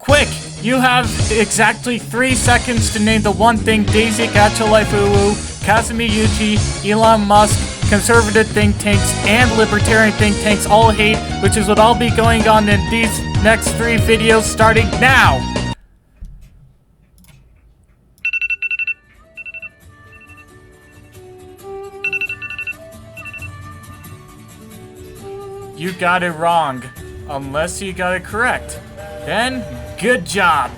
Quick! You have exactly 3 seconds to name the one thing Daisy Gachalifuwu, Kazumi Yuchi, Elon Musk, conservative think tanks, and libertarian think tanks all hate, which is what I'll be going on in these next 3 videos starting now! You got it wrong, unless you got it correct. Then, good job!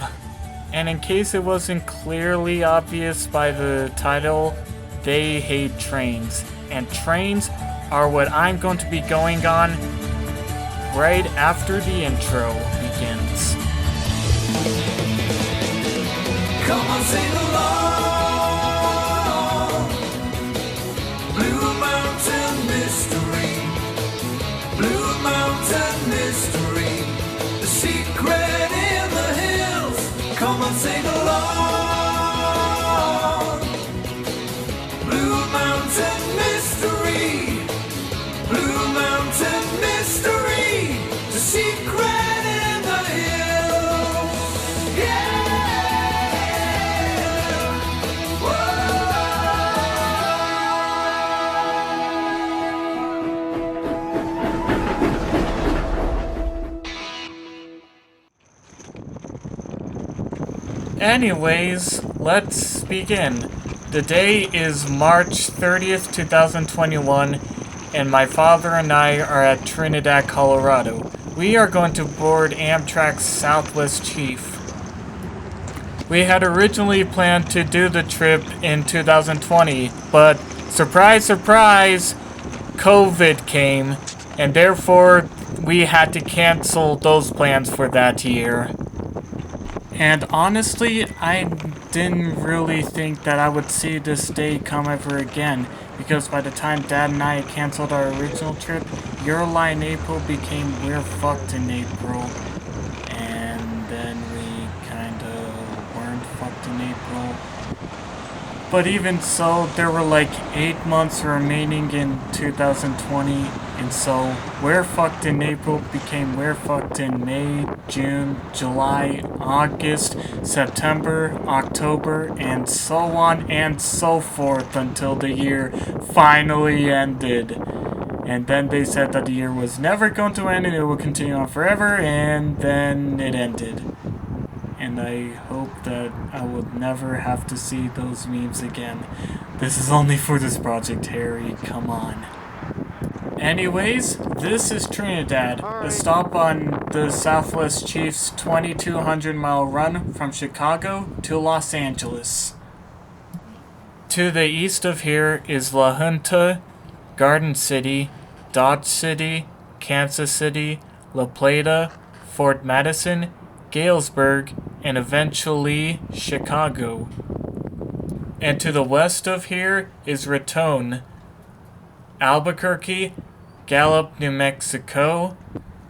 And in case it wasn't clearly obvious by the title, they hate trains. And trains are what I'm going to be going on right after the intro begins. Come on, sing along. Blue Mountain Mystery. Blue Mountain Mystery. The secret in the hills. Come on, sing along. Blue Mountain Mystery. Blue Mountain Mystery. The secret in the hills. Yeah. Anyways, let's begin. The day is March 30th, 2021, and my father and I are at Trinidad, Colorado. We are going to board Amtrak's Southwest Chief. We had originally planned to do the trip in 2020, but surprise, surprise, COVID came, and therefore we had to cancel those plans for that year. And honestly, I didn't really think that I would see this day come ever again, because by the time Dad and I canceled our original trip, Your Lie in April became We're Fucked in April, and then we kinda weren't fucked in April. But even so, there were like 8 months remaining in 2020, and so We're Fucked in April became We're Fucked in May, June, July, August, September, October, and so on and so forth until the year finally ended. And then they said that the year was never going to end and it would continue on forever, and then it ended. And I hope that I would never have to see those memes again. This is only for this project, Harry. Come on. Anyways, this is Trinidad, a stop on the Southwest Chief's 2,200-mile run from Chicago to Los Angeles. To the east of here is La Junta, Garden City, Dodge City, Kansas City, La Plata, Fort Madison, Galesburg, and eventually Chicago. And to the west of here is Raton, Albuquerque, Gallup, New Mexico,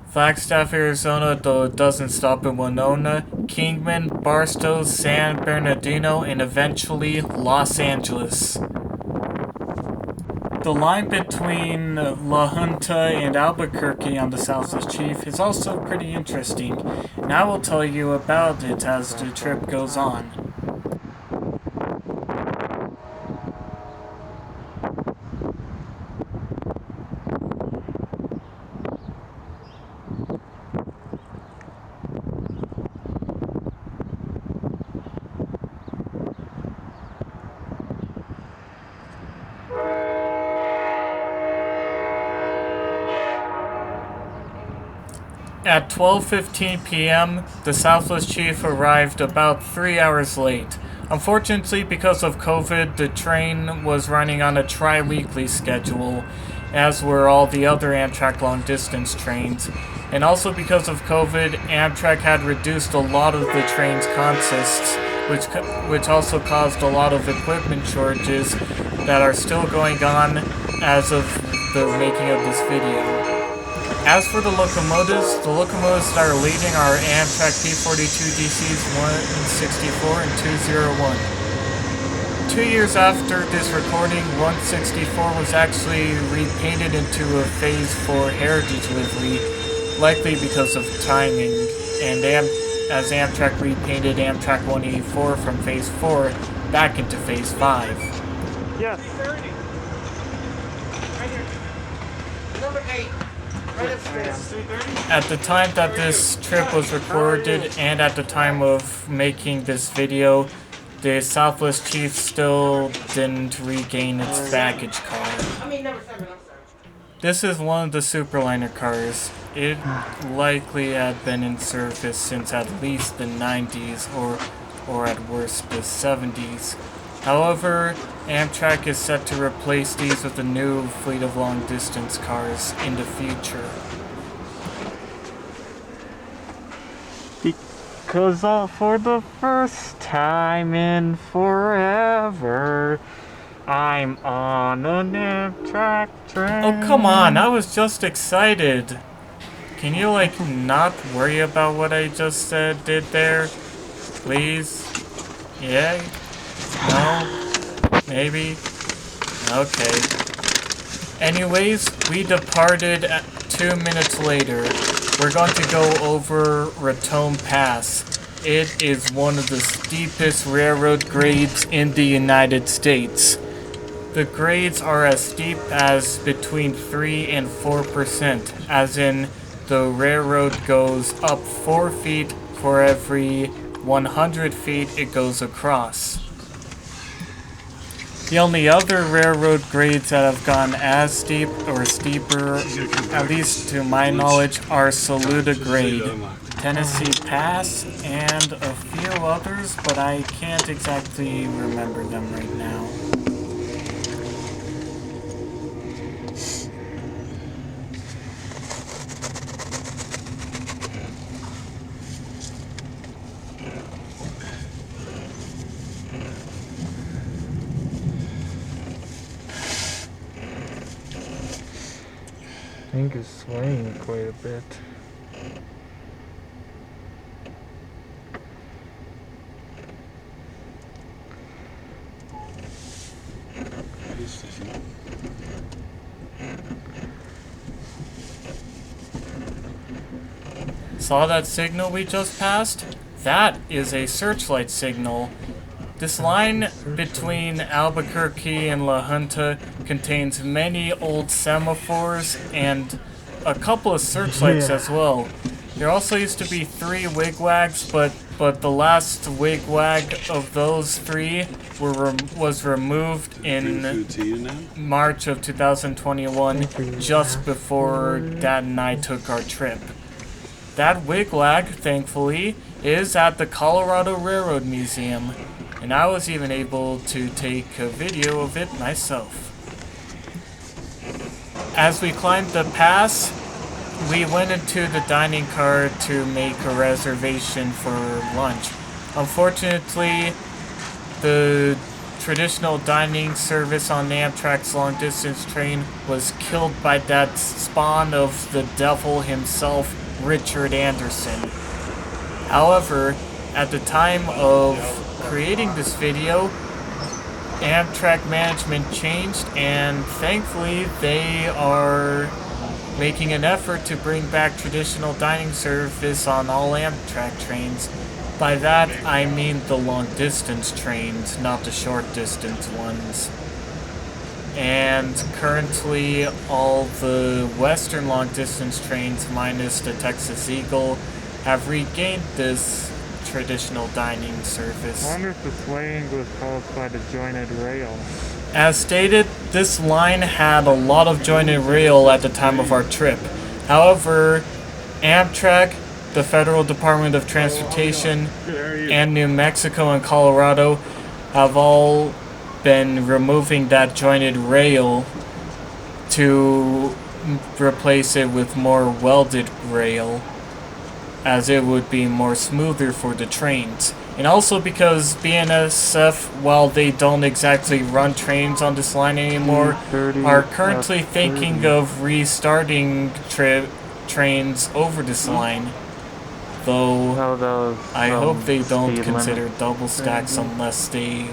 Flagstaff, Arizona, though it doesn't stop in Winona, Kingman, Barstow, San Bernardino, and eventually Los Angeles. The line between La Junta and Albuquerque on the Southwest Chief is also pretty interesting, and I will tell you about it as the trip goes on. At 12:15 p.m., the Southwest Chief arrived about 3 hours late. Unfortunately, because of COVID, the train was running on a tri-weekly schedule, as were all the other Amtrak long-distance trains. And also because of COVID, Amtrak had reduced a lot of the train's consists, which also caused a lot of equipment shortages that are still going on as of the making of this video. As for the locomotives that are leaving are Amtrak P42 DCs 164 and 201. 2 years after this recording, 164 was actually repainted into a Phase 4 heritage livery, likely because of timing, and as Amtrak repainted Amtrak 184 from Phase 4 back into Phase 5. Yes. 330. Right here. Number 8. Right upstairs. 330. At the time that this trip was recorded, and at the time of making this video, the Southwest Chief still didn't regain its baggage car. I mean, number 7. I'm sorry. This is one of the Superliner cars. It likely had been in service since at least the 90s or at worst the 70s. However, Amtrak is set to replace these with a new fleet of long-distance cars in the future. Because for the first time in forever, I'm on an Amtrak train. Oh, come on, I was just excited. Can you, like, not worry about what I just did there? Please? Yeah? No? Maybe? Okay. Anyways, we departed 2 minutes later. We're going to go over Raton Pass. It is one of the steepest railroad grades in the United States. The grades are as steep as between 3 and 4%, as in the railroad goes up 4 feet for every 100 feet it goes across. The only other railroad grades that have gone as steep or steeper, at least to my knowledge, are Saluda Grade, Tennessee Pass, and a few others, but I can't exactly remember them right now. I think it's swaying quite a bit. Saw that signal we just passed? That is a searchlight signal. This line between Albuquerque and La Junta contains many old semaphores and a couple of searchlights as well. There also used to be 3 wigwags, but the last wigwag of those 3 was removed in March of 2021, just before Dad and I took our trip. That wigwag, thankfully, is at the Colorado Railroad Museum, and I was even able to take a video of it myself. As we climbed the pass, we went into the dining car to make a reservation for lunch. Unfortunately, the traditional dining service on Amtrak's long-distance train was killed by that spawn of the devil himself, Richard Anderson. However, at the time of creating this video, Amtrak management changed, and thankfully they are making an effort to bring back traditional dining service on all Amtrak trains. By that, I mean the long-distance trains, not the short-distance ones. And currently, all the western long-distance trains, minus the Texas Eagle, have regained this traditional dining service. I wonder if the swaying was caused by the jointed rail. As stated, this line had a lot of jointed rail at the time of our trip. However, Amtrak, the Federal Department of Transportation, and New Mexico and Colorado have all been removing that jointed rail to replace it with more welded rail, as it would be more smoother for the trains. And also because BNSF, while they don't exactly run trains on this line anymore, are currently thinking of restarting trains over this line. Though I hope they don't consider double stacks unless they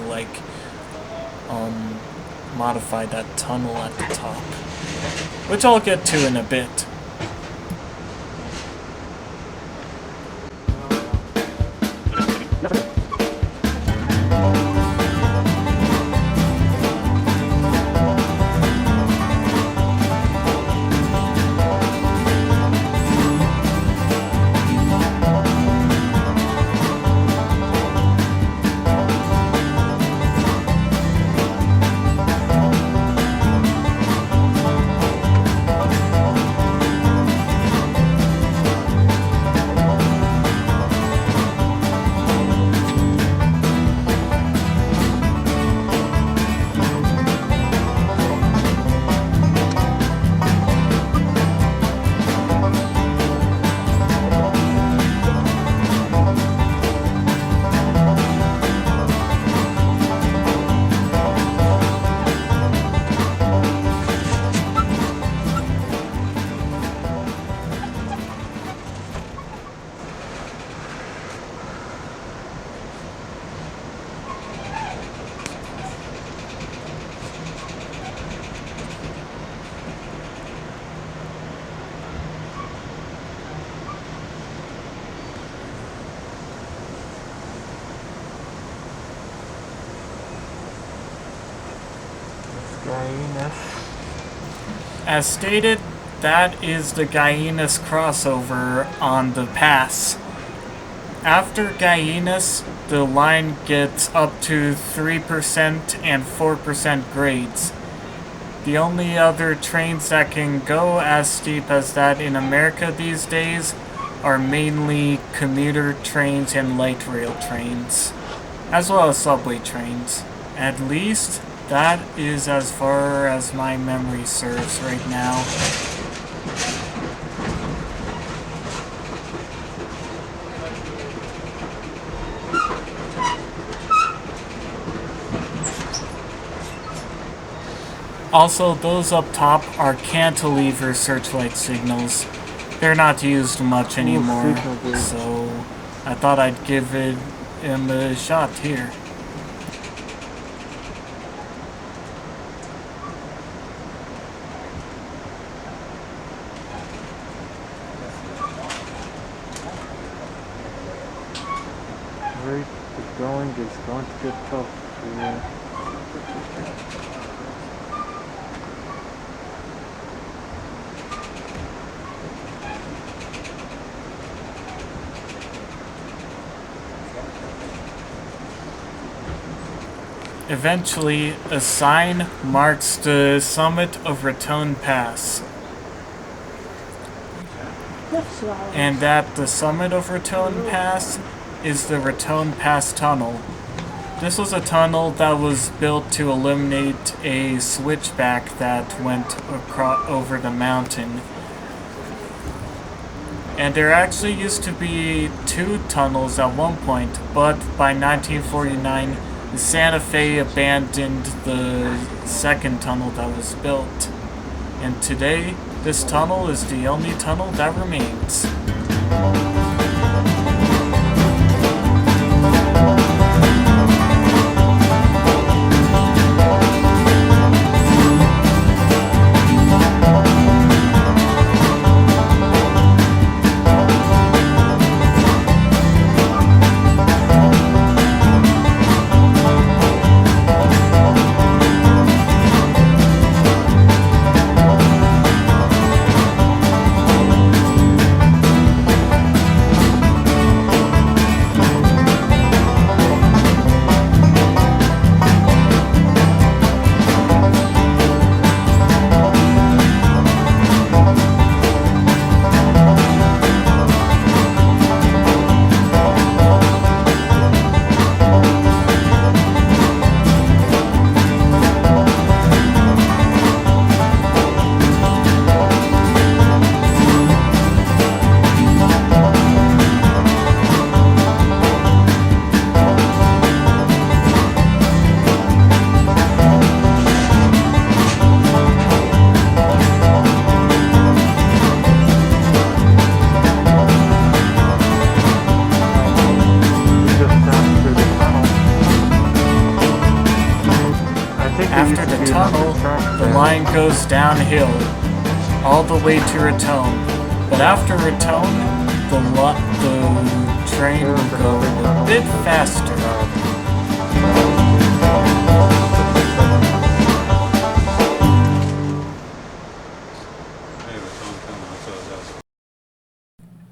modify that tunnel at the top, which I'll get to in a bit. As stated, that is the Guyanas crossover on the pass. After Guyanas, the line gets up to 3% and 4% grades. The only other trains that can go as steep as that in America these days are mainly commuter trains and light rail trains, as well as subway trains. At least, that is as far as my memory serves right now. Also, those up top are cantilever searchlight signals. They're not used much anymore, so I thought I'd give him a shot here. Right, the going is going to get tough here. Eventually, a sign marks the summit of Raton Pass. And at the summit of Raton Pass is the Raton Pass Tunnel. This was a tunnel that was built to eliminate a switchback that went over the mountain. And there actually used to be 2 tunnels at one point, but by 1949, Santa Fe abandoned the second tunnel that was built. And today, this tunnel is the only tunnel that remains. After the tunnel, the line goes downhill, all the way to Raton. But after Raton, the train will go a bit faster.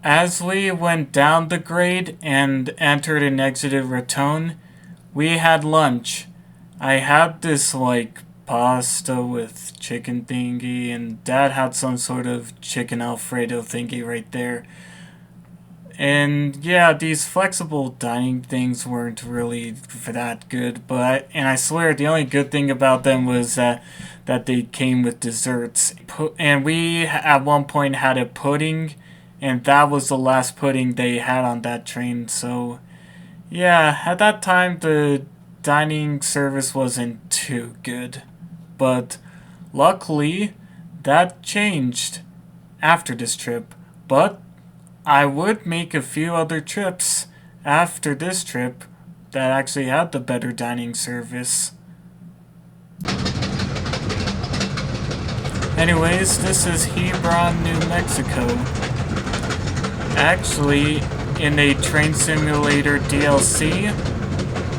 As we went down the grade and entered and exited Raton, we had lunch. I had this pasta with chicken thingy, and Dad had some sort of chicken Alfredo thingy right there. And yeah, these flexible dining things weren't really that good, and I swear the only good thing about them was that they came with desserts. And we at one point had a pudding, and that was the last pudding they had on that train. So yeah, at that time the dining service wasn't too good, but luckily that changed after this trip. But I would make a few other trips after this trip that actually had the better dining service. Anyways, this is Hebron, New Mexico. Actually, in a Train Simulator DLC,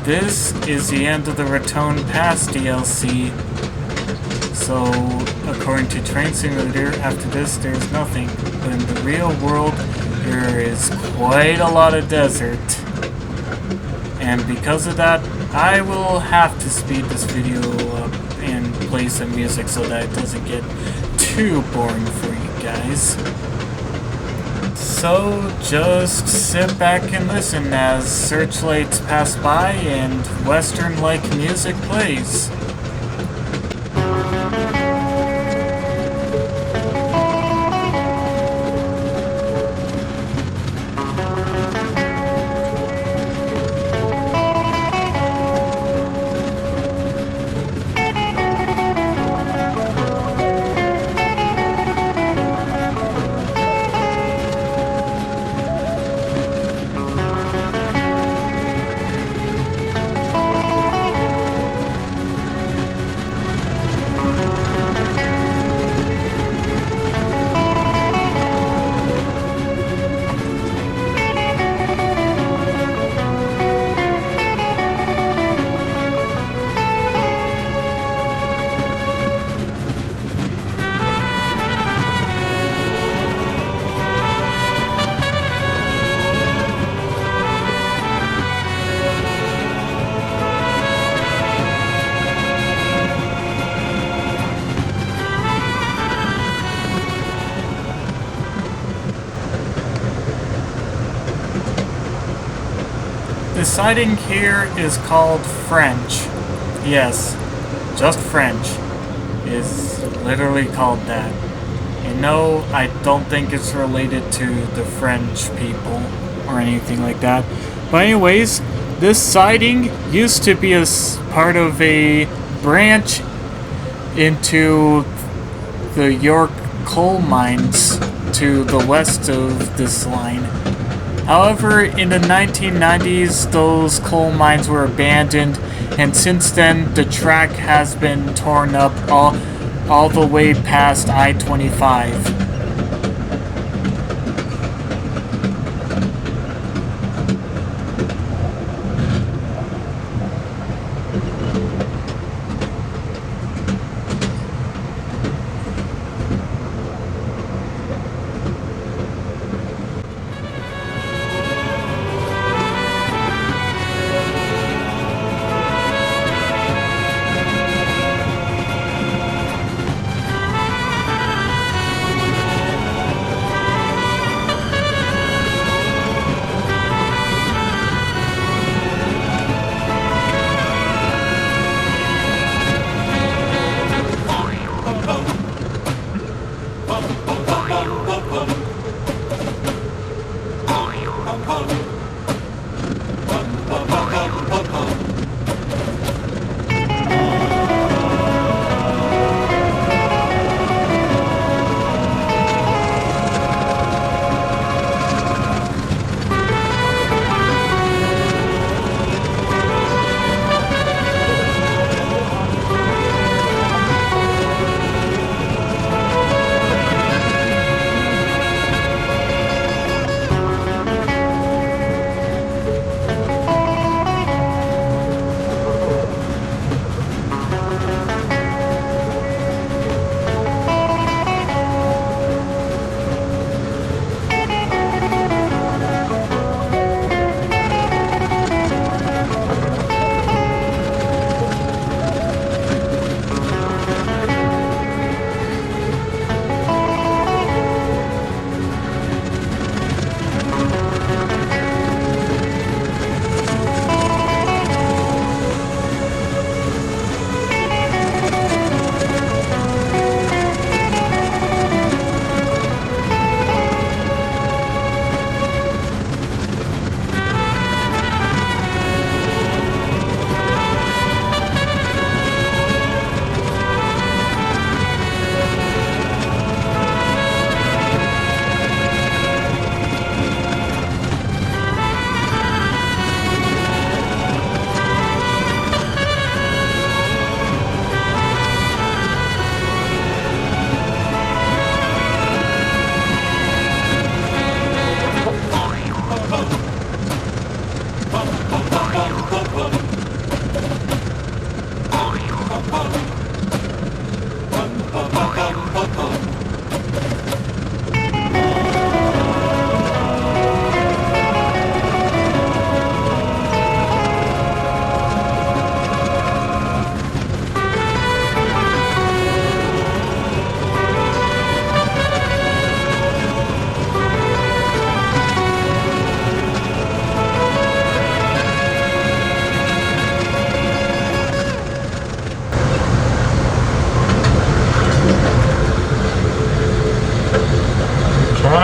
this is the end of the Raton Pass DLC. So, according to Train Simulator, after this there's nothing. But in the real world, there is quite a lot of desert. And because of that, I will have to speed this video up and play some music so that it doesn't get too boring for you guys. So just sit back and listen as searchlights pass by and Western-like music plays. The siding here is called French. Yes, just French. Is literally called that. And no, I don't think it's related to the French people or anything like that. But anyways, this siding used to be a part of a branch into the York coal mines to the west of this line. However, in the 1990s, those coal mines were abandoned, and since then, the track has been torn up all the way past I-25.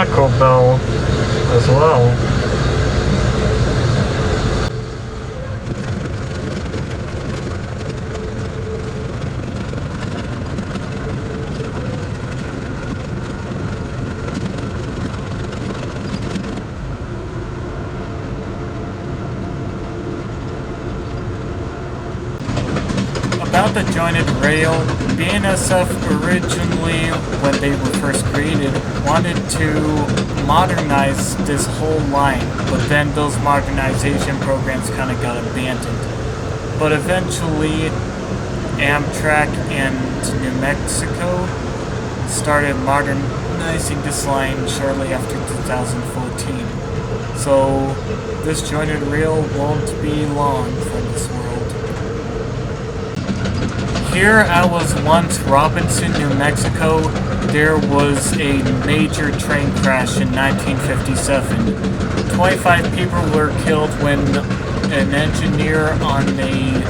Mechanical bell as well. About the jointed rail, BNSF originally, when they were first created, wanted to modernize this whole line, but then those modernization programs kind of got abandoned. But eventually, Amtrak and New Mexico started modernizing this line shortly after 2014. So this jointed rail won't be long from this world. Here at was once Robinson, New Mexico. There was a major train crash in 1957. 25 people were killed when an engineer on a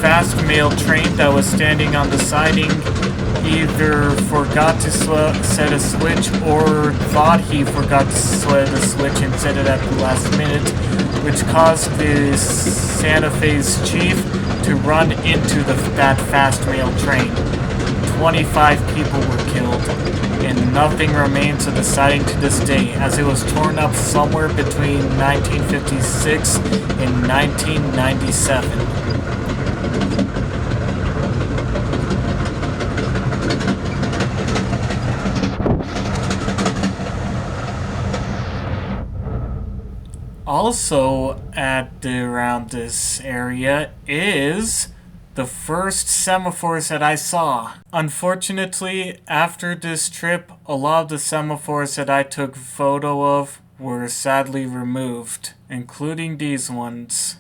fast mail train that was standing on the siding either forgot to set a switch or thought he forgot to set a switch and set it at the last minute, which caused the Santa Fe's chief to run into that fast mail train. 25 people were killed, and nothing remains of the siding to this day, as it was torn up somewhere between 1956 and 1997. Also around this area is the first semaphores that I saw. Unfortunately, after this trip, a lot of the semaphores that I took photo of were sadly removed, including these ones.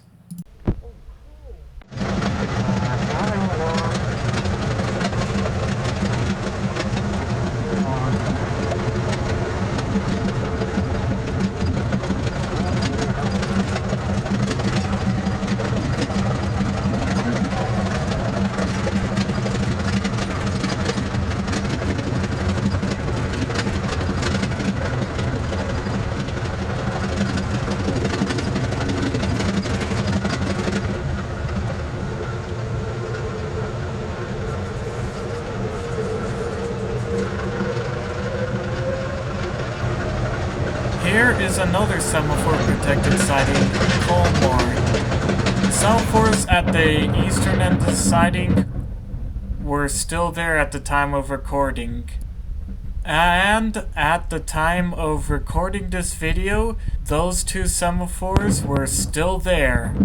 Here is another semaphore protected siding, Colmore. Semaphores at the eastern end of the siding were still there at the time of recording. And at the time of recording this video, those two semaphores were still there.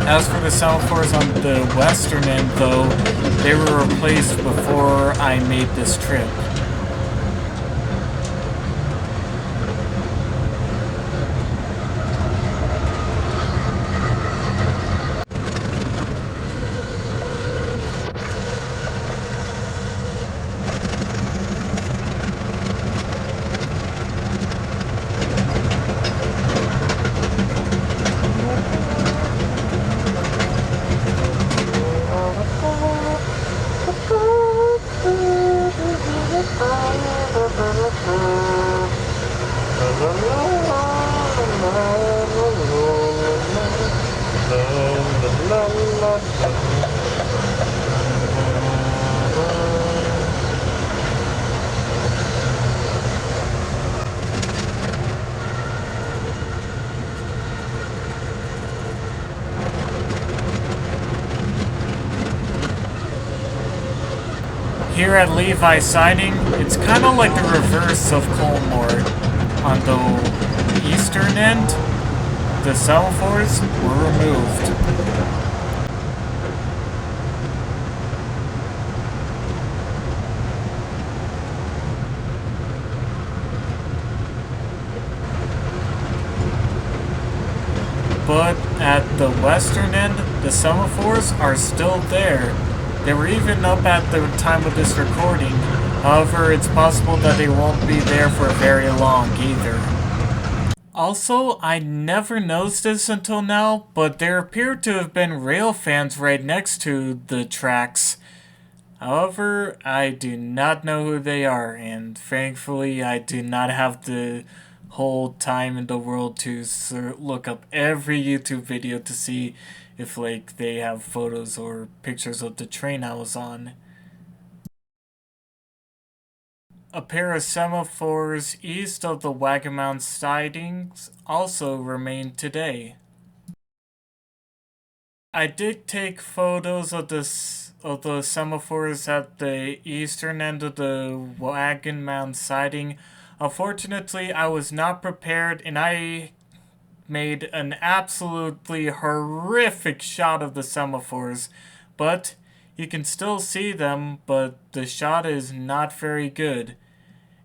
As for the semaphores on the western end, though, they were replaced before I made this trip. Here at Levi Siding, it's kind of like the reverse of Colmore. On the eastern end, the semaphores were removed. But at the western end, the semaphores are still there. They were even up at the time of this recording. However, it's possible that they won't be there for very long either. Also, I never noticed this until now, but there appear to have been rail fans right next to the tracks. However, I do not know who they are, and thankfully I do not have the whole time in the world to look up every YouTube video to see if like they have photos or pictures of the train I was on. A pair of semaphores east of the Wagamount sidings also remain today. I did take photos of the semaphores at the eastern end of the Wagamount siding. Unfortunately, I was not prepared and I made an absolutely horrific shot of the semaphores, but you can still see them, but the shot is not very good.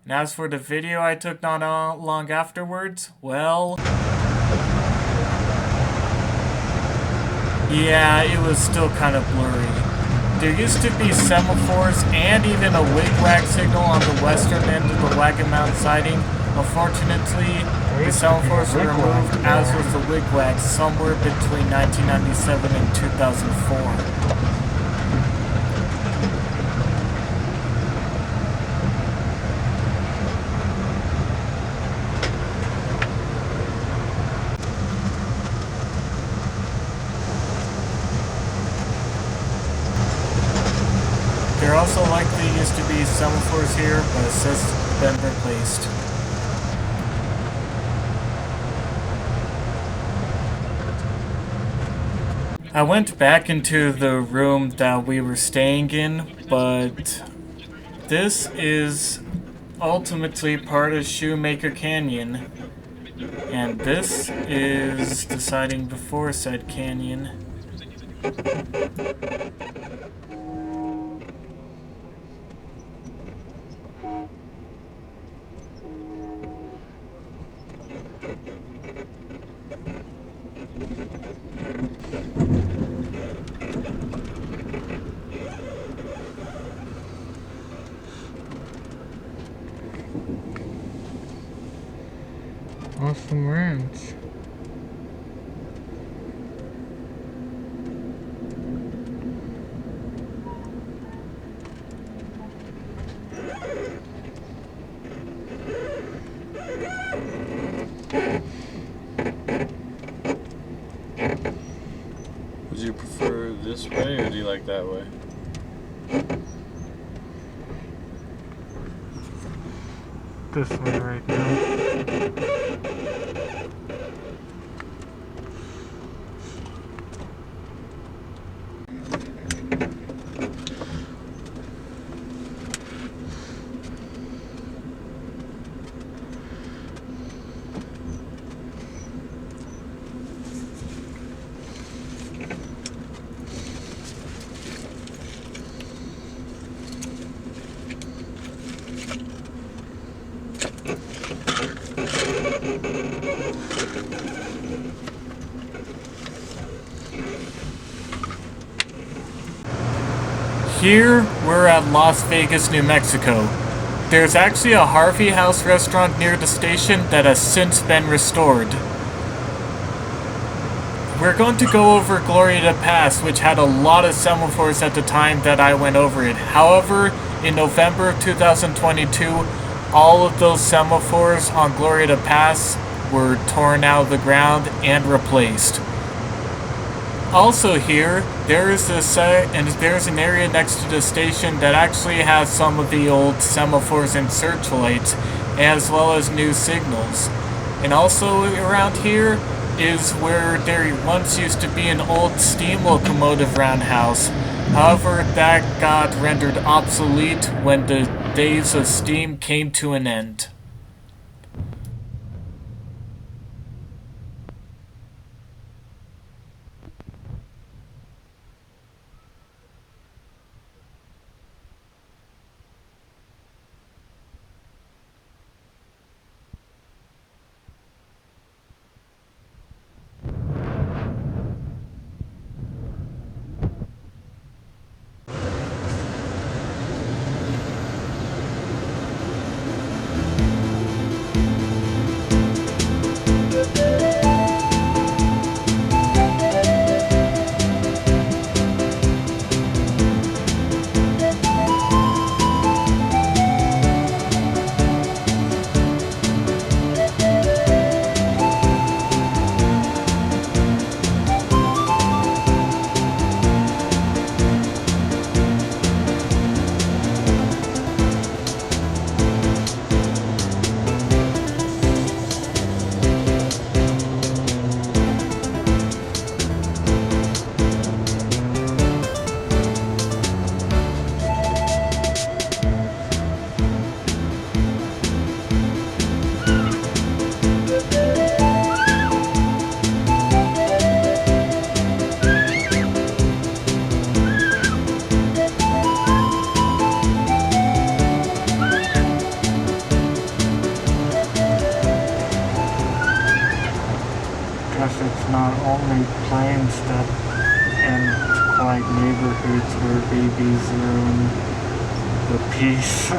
And as for the video I took not long afterwards, well, yeah, it was still kind of blurry. There used to be semaphores and even a wigwag signal on the western end of the Wagamount siding. Unfortunately, the semaphores were removed, as was the wigwag, somewhere between 1997 and 2004. There also likely used to be semaphores here, but it's just been replaced. I went back into the room that we were staying in, but this is ultimately part of Shoemaker Canyon. And this is the siding before said canyon. Awesome ranch. Would you prefer this way or do you like that way? This way right now. Here, we're at Las Vegas, New Mexico. There's actually a Harvey House restaurant near the station that has since been restored. We're going to go over Gloria Pass, which had a lot of semaphores at the time that I went over it. However, in November of 2022, all of those semaphores on Gloria Pass were torn out of the ground and replaced. Also here, there's an area next to the station that actually has some of the old semaphores and searchlights, as well as new signals. And also around here is where there once used to be an old steam locomotive roundhouse. However, that got rendered obsolete when the days of steam came to an end. Because it's not only planes that and quiet neighborhoods where babies ruin the peace.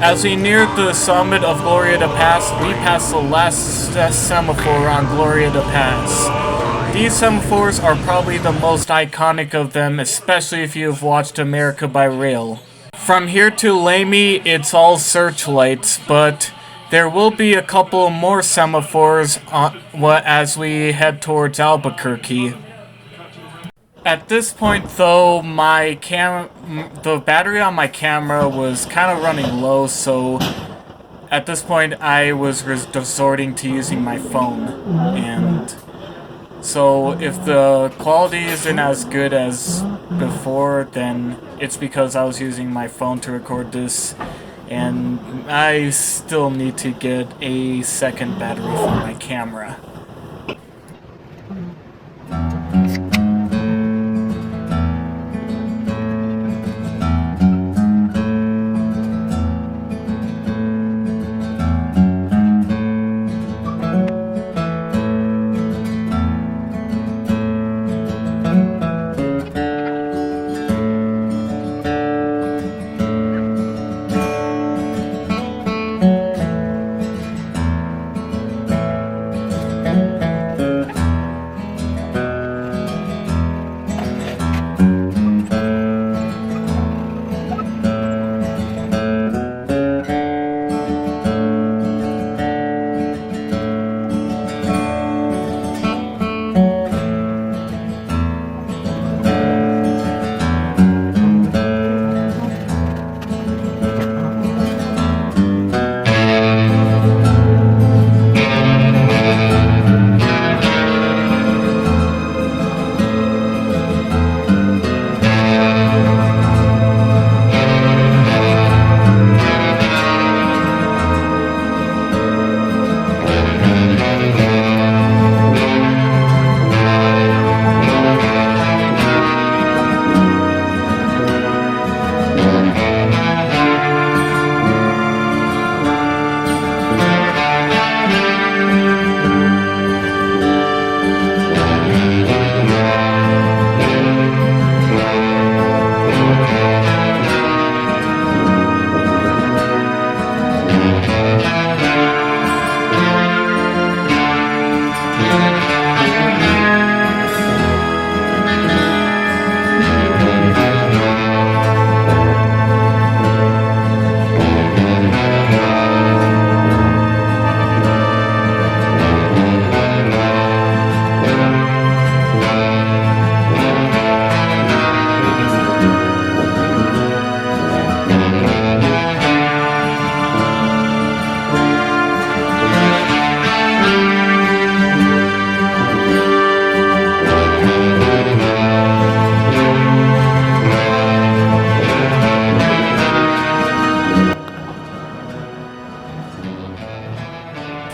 As we neared the summit of Glorieta Pass, we passed the last semaphore on Glorieta Pass. These semaphores are probably the most iconic of them, especially if you've watched America by Rail. From here to Lamy, it's all searchlights, but there will be a couple more semaphores as we head towards Albuquerque. At this point, though, the battery on my camera was kind of running low, so at this point I was resorting to using my phone. And so if the quality isn't as good as before, then it's because I was using my phone to record this, and I still need to get a second battery for my camera.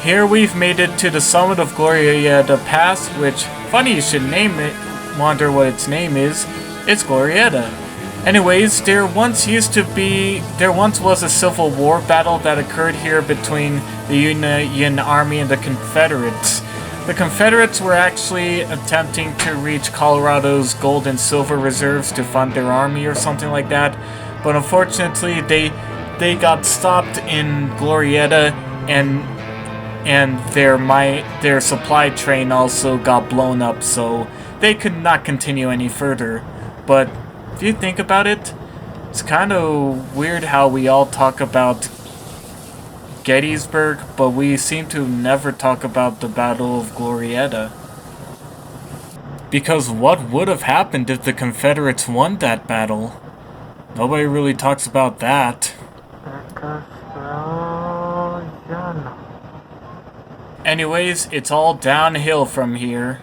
Here we've made it to the summit of Glorieta Pass, which, funny you should wonder what its name is. It's Glorieta. Anyways, there once was a civil war battle that occurred here between the Union Army and the Confederates. The Confederates were actually attempting to reach Colorado's gold and silver reserves to fund their army or something like that, but unfortunately they got stopped in Glorieta, and their supply train also got blown up, so they could not continue any further. But if you think about it, it's kind of weird how we all talk about Gettysburg, but we seem to never talk about the Battle of Glorieta. Because what would have happened if the Confederates won that battle? Nobody really talks about that. Anyways, it's all downhill from here.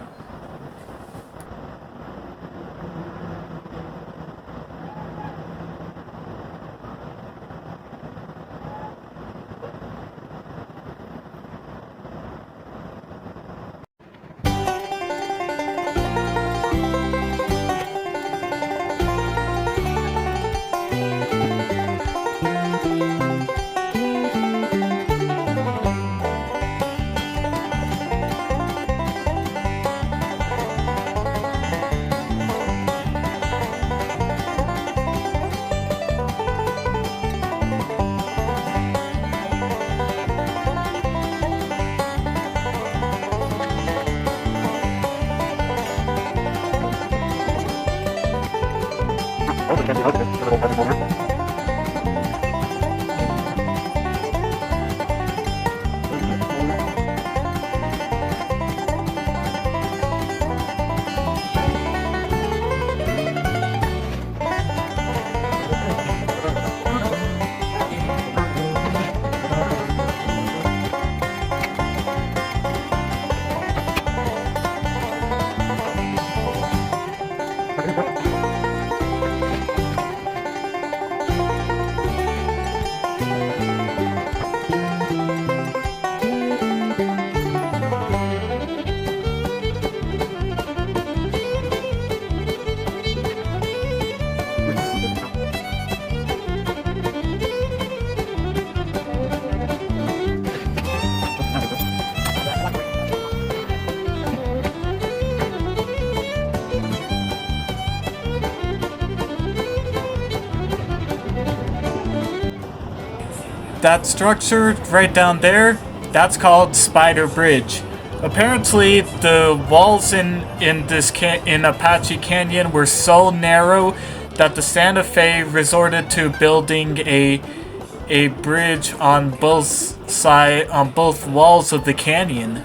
That structure right down there, that's called Spider Bridge. Apparently, the walls in Apache Canyon were so narrow that the Santa Fe resorted to building a bridge on both walls of the canyon.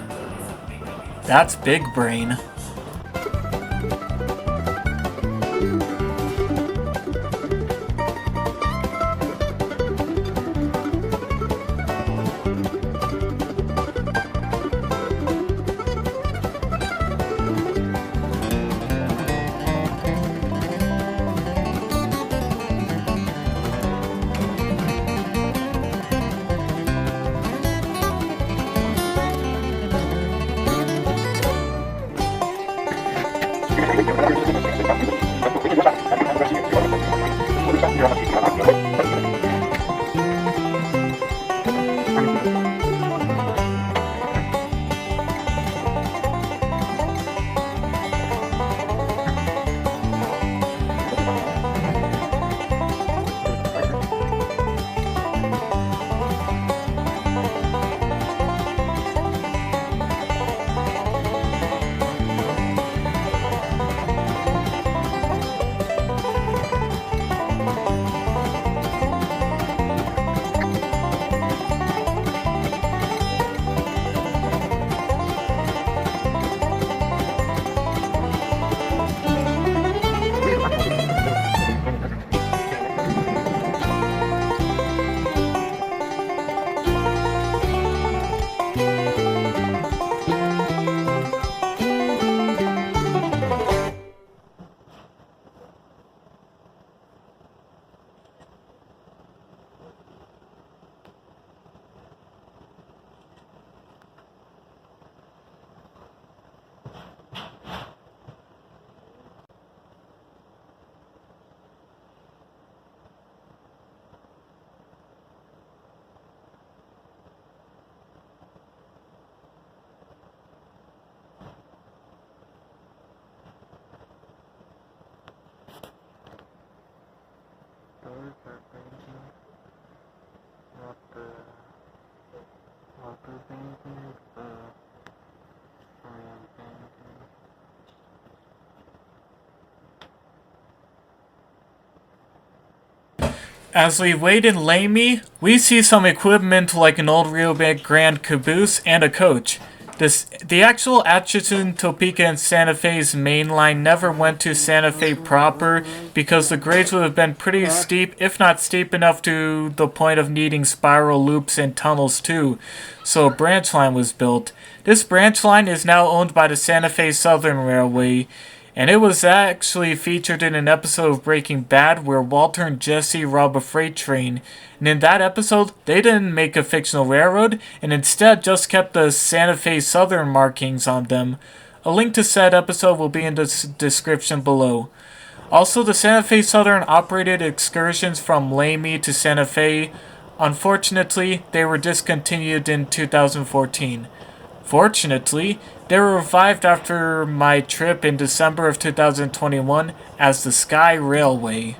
That's big brain. Those are painting, not the water painting, the oil painting. As we wait in Lamy, we see some equipment like an old Rio Grande caboose and a coach. The actual Atchison, Topeka, and Santa Fe's main line never went to Santa Fe proper because the grades would have been pretty steep, if not steep enough to the point of needing spiral loops and tunnels too, so a branch line was built. This branch line is now owned by the Santa Fe Southern Railway, and it was actually featured in an episode of Breaking Bad where Walter and Jesse rob a freight train. And in that episode, they didn't make a fictional railroad, and instead just kept the Santa Fe Southern markings on them. A link to said episode will be in the description below. Also, the Santa Fe Southern operated excursions from Lamy to Santa Fe. Unfortunately, they were discontinued in 2014. Fortunately, they were revived after my trip in December of 2021 as the Sky Railway.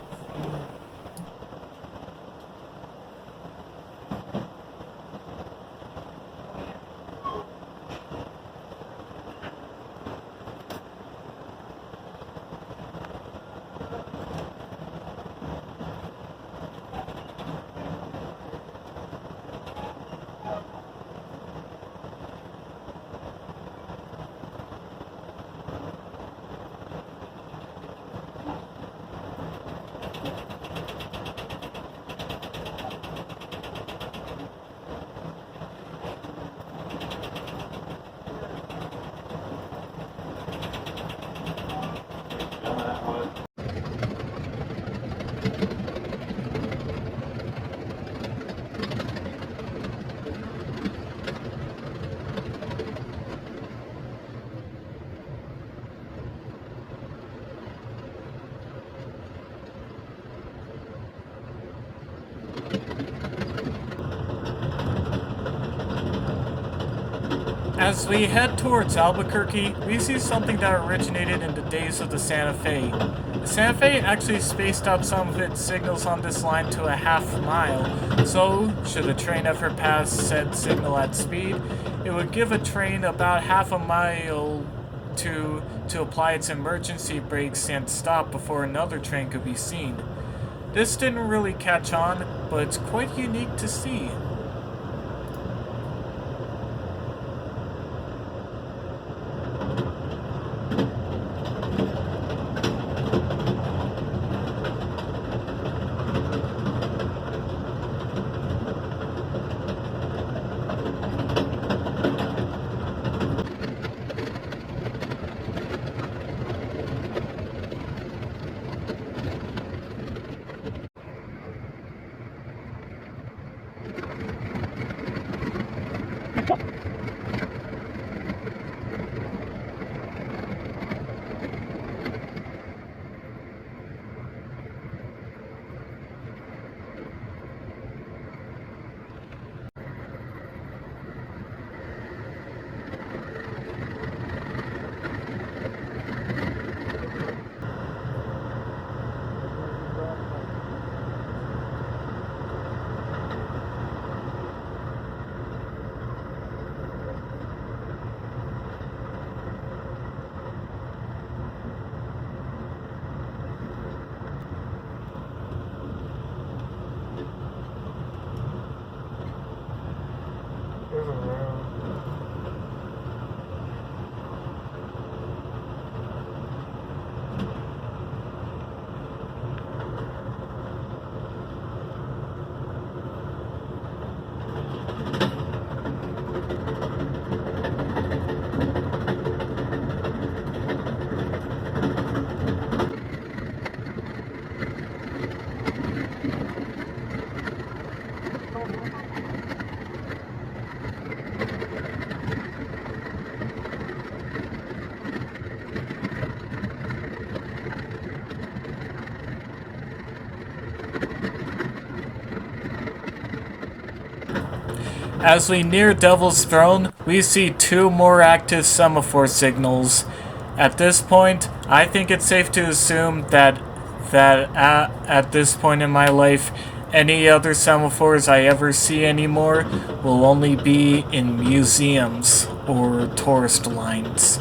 As we head towards Albuquerque, we see something that originated in the days of the Santa Fe. The Santa Fe actually spaced out some of its signals on this line to a half mile, so should a train ever pass said signal at speed, it would give a train about half a mile to apply its emergency brakes and stop before another train could be seen. This didn't really catch on, but it's quite unique to see. There's a road. As we near Devil's Throne, we see 2 more active semaphore signals. At this point, I think it's safe to assume that at this point in my life, any other semaphores I ever see anymore will only be in museums or tourist lines.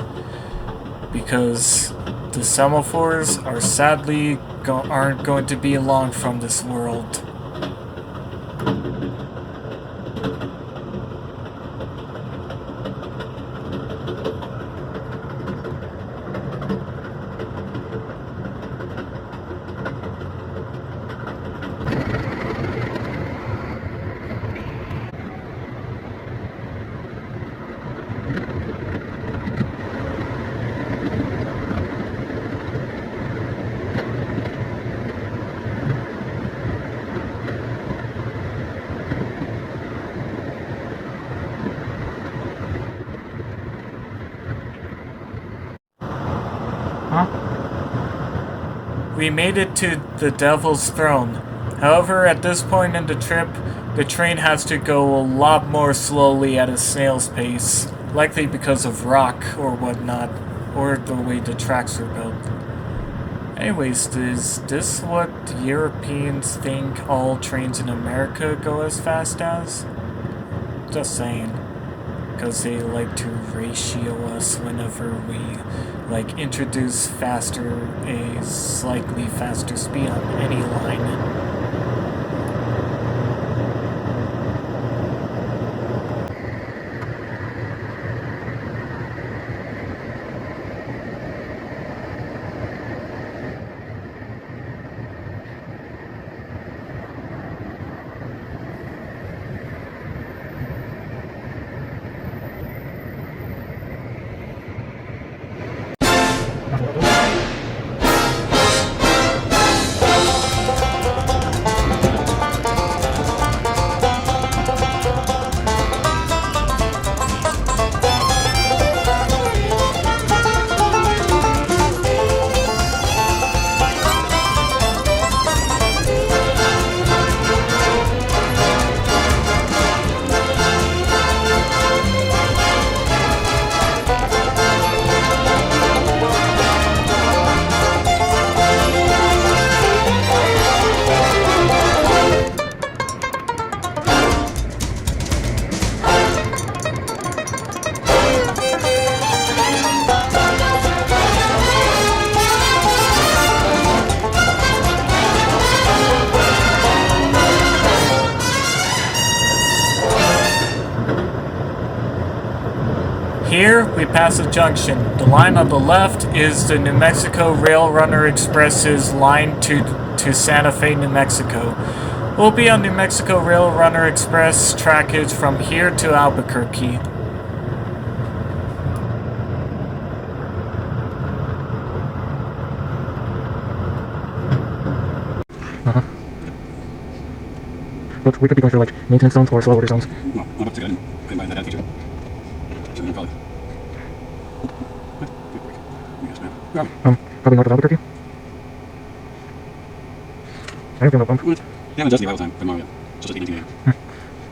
Because the semaphores are sadly aren't going to be long from this world. We made it to the Devil's Throne. However, at this point in the trip, the train has to go a lot more slowly at a snail's pace, likely because of rock or whatnot, or the way the tracks are built. Anyways, is this what Europeans think all trains in America go as fast as? Just saying. Because they like to ratio us whenever we introduce a slightly faster speed on any line. Here, we pass a junction. The line on the left is the New Mexico Rail Runner Express's line to Santa Fe, New Mexico. We'll be on New Mexico Rail Runner Express trackage from here to Albuquerque. But we could be going through like maintenance zones or slow order zones. No, I'm about to get in. Couldn't buy that ad feature. So I'm probably. Yes, ma'am. Probably north of Albuquerque. I don't feel no bump. What? They haven't adjusted the arrival time for tomorrow yet. Just at 8:19 a.m.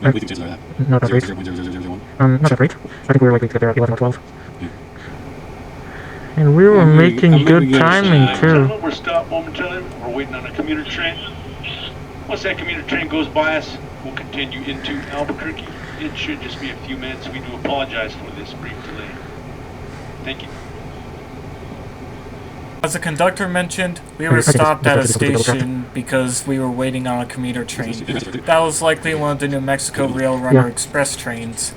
What do you think the chances are of that? Not that great. 0.00001. Not that great. I think we were likely to get there at 11 or 12. Yeah. And we were making I'm good maybe timing gonna- too. We're stopped momentarily. We're waiting on a commuter train. Once that commuter train goes by us, we'll continue into Albuquerque. It should just be a few minutes. We do apologize for this brief delay. Thank you. As the conductor mentioned, we were stopped at a station because we were waiting on a commuter train. That was likely one of the New Mexico Rail Runner Express trains.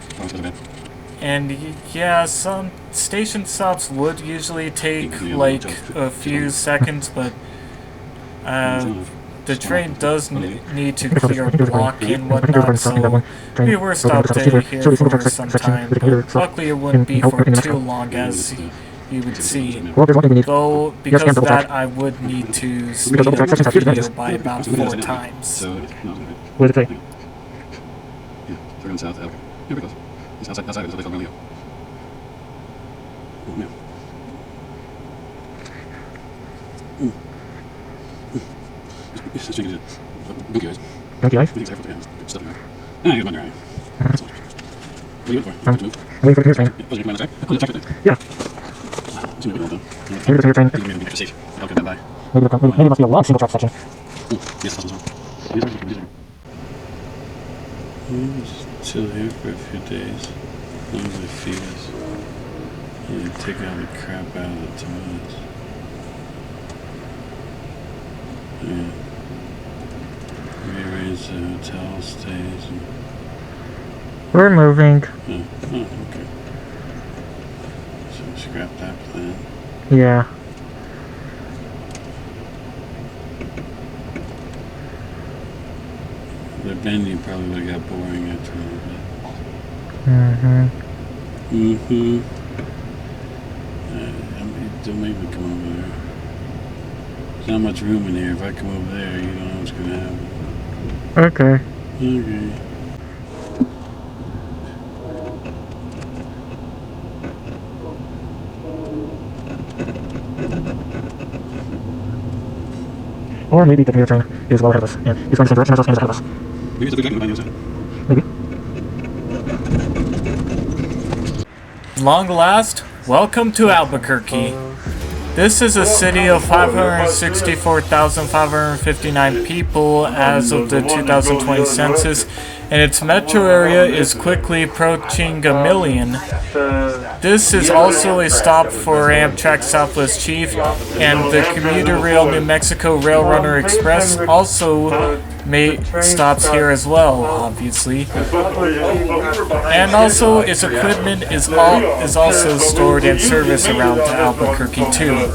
And yeah, some station stops would usually take like a few seconds, but the train does need to clear a block and whatnot, so we were stopped here for some time. But luckily it wouldn't be for too long, as you would see. Though, because of that, I would need to speed up the video by about 4 times. So, no, What did it say? yeah, so we're going south. Here we go. It's outside of this place called Romeo. Oh, man. This thing is bunky eyes. Monkey eyes? I think it's airport, yeah, stuff around. Ah, here's my eye. What are you looking for? I'm waiting for the commuter train. Was it your plan to check it? Yeah. It's gonna be well done. Maybe the commuter train. Maybe an extra safe. I'll get that by. Maybe it must be a long single track section. Yes, that's awesome. Just chill here for a few days. As long as it feels. And take all the crap out of the tomatoes. Yeah. Rearrange the hotel stays and We're moving. oh, okay. So scrap that plan. Yeah. The venue probably would have got boring after a little bit. Don't make me come over there. There's not much room in here. If I come over there, you don't know what's gonna happen. Okay. Okay. Or maybe the commuter train is well ahead of us, and he's going the same direction as us and is ahead of us. Maybe it's a good guy on the other side. Maybe. Long last, welcome to Albuquerque. This is a city of 564,559 people as of the 2020 census, and its metro area is quickly approaching 1 million. This is also a stop for Amtrak Southwest Chief, and the commuter rail New Mexico Rail Runner Express also stops here as well, obviously. And also, its equipment is also stored and serviced around Albuquerque too.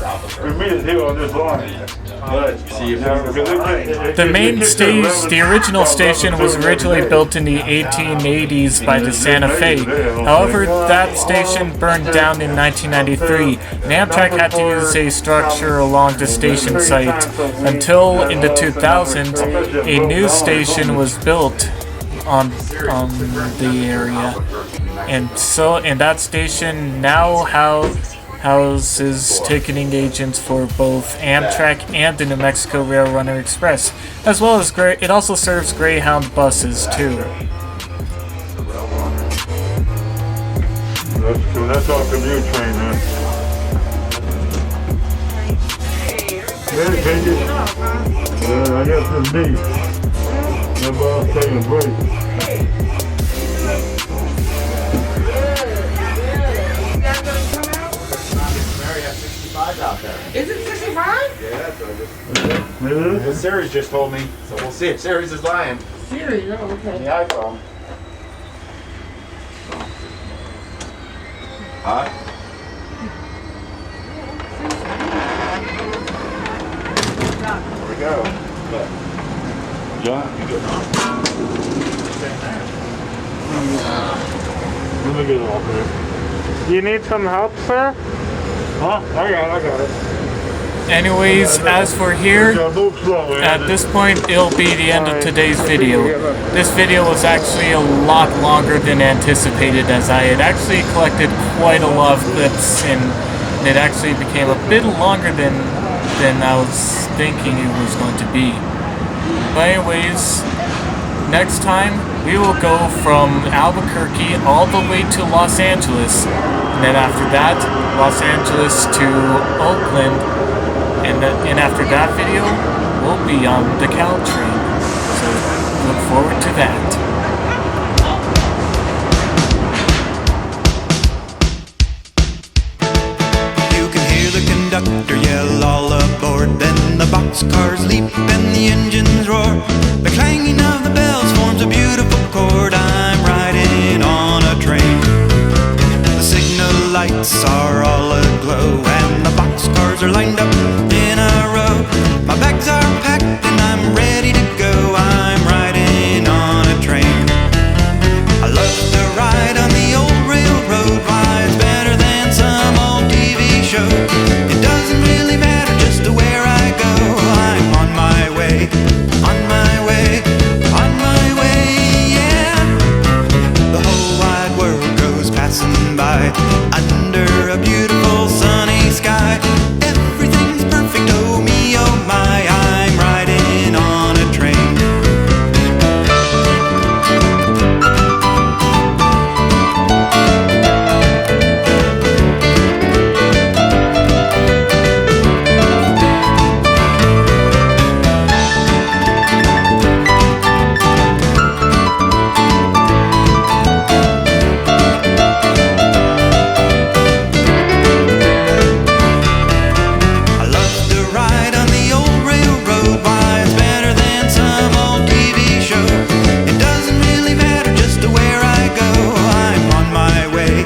The main stage, the original station, was originally built in the 1880s by the Santa Fe. However, that station burned down in 1993, and Amtrak had to use a structure along the station site until in the 2000s, a new station was built on the area, and that station now houses ticketing agents for both Amtrak and the New Mexico Rail Runner Express, as well as it also serves Greyhound buses too. That's our commute train, man. Hey, Benji. I got some beef. Remember, I was taking a break. Out there. Is it 65? Yeah, so Really? Siri's just told me, so we'll see if Siri's is lying. Siri, oh, okay. The iPhone. Huh? Here we go. Look. Yeah. You good? Let me get it off there. You need some help, sir? Huh? I got it. Anyways, as for here, Move slowly. at this point, it'll be the end of today's video. This video was actually a lot longer than anticipated, as I had actually collected quite a lot of clips, and it actually became a bit longer than I was thinking it was going to be. But anyways, next time, we will go from Albuquerque all the way to Los Angeles, and then after that, Los Angeles to Oakland. And after that video, we'll be on the Caltrain. So look forward to that. You can hear the conductor yell all aboard. Then the boxcars leap and the engines roar. The clanging of the bells forms a beautiful chord. I'm riding on a train. The signal lights are all aglow, and the boxcars are lined up in a row. My bags are packed and I'm ready to go. I'm riding on a train. I love to ride on the old railroad. Why, it's better than some old TV show. It doesn't really matter just to where I go. I'm on my way, on my way, on my way, yeah. The whole wide world goes passing by under a beautiful sunny sky. Everything's perfect, oh me, oh my. I'm riding on a train. I love to ride on the old railroad. Why, it's better than some old TV show. It doesn't really matter just to where I go. I'm on my way,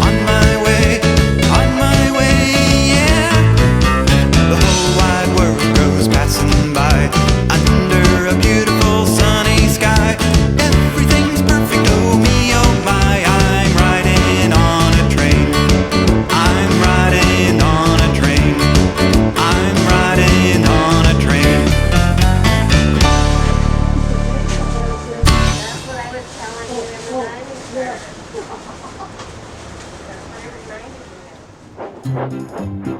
on my way, on my way, yeah. The whole wide world goes passing by under a beautiful sunny sky. Everything's perfect, oh me, oh my. I'm riding on a train. I'm riding on a train. I'm riding on a train. That's what I was telling you every time. That's what I reminded you of.